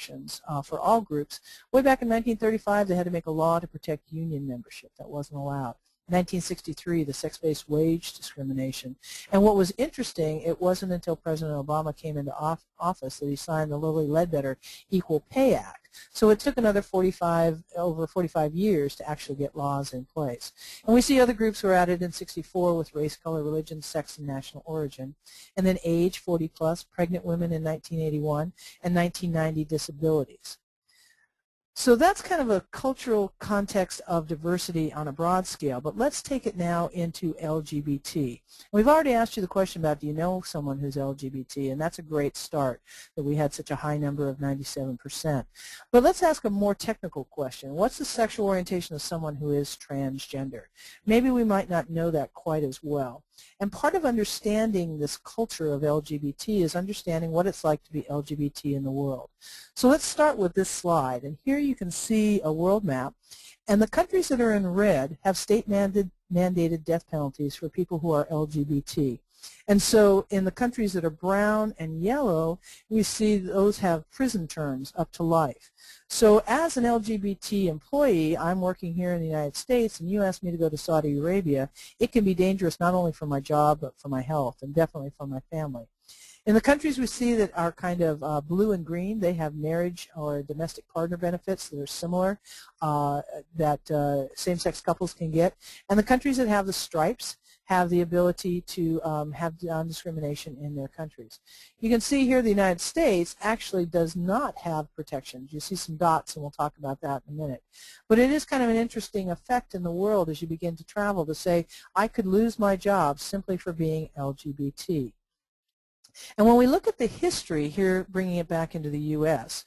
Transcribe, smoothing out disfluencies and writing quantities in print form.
protections for all groups. Way back in 1935, they had to make a law to protect union membership. That wasn't allowed. 1963, the sex-based wage discrimination. And what was interesting, it wasn't until President Obama came into office that he signed the Lilly Ledbetter Equal Pay Act. So it took another over 45 years to actually get laws in place. And we see other groups were added in 64 with race, color, religion, sex, and national origin. And then age, 40 plus, pregnant women in 1981, and 1990 disabilities. So that's kind of a cultural context of diversity on a broad scale, but let's take it now into LGBT. We've already asked you the question about, do you know someone who's LGBT, and that's a great start that we had such a high number of 97%. But let's ask a more technical question. What's the sexual orientation of someone who is transgender? Maybe we might not know that quite as well. And part of understanding this culture of LGBT is understanding what it's like to be LGBT in the world. So let's start with this slide. And here you can see a world map. And the countries that are in red have state-mandated death penalties for people who are LGBT. And so in the countries that are brown and yellow, we see those have prison terms up to life. So as an LGBT employee, I'm working here in the United States, and you ask me to go to Saudi Arabia, it can be dangerous not only for my job, but for my health, and definitely for my family. In the countries we see that are kind of blue and green, they have marriage or domestic partner benefits that are similar that same-sex couples can get. And the countries that have the stripes have the ability to have non-discrimination in their countries. You can see here the United States actually does not have protections. You see some dots, and we'll talk about that in a minute. But it is kind of an interesting effect in the world as you begin to travel to say, I could lose my job simply for being LGBT. And when we look at the history here, bringing it back into the U.S.,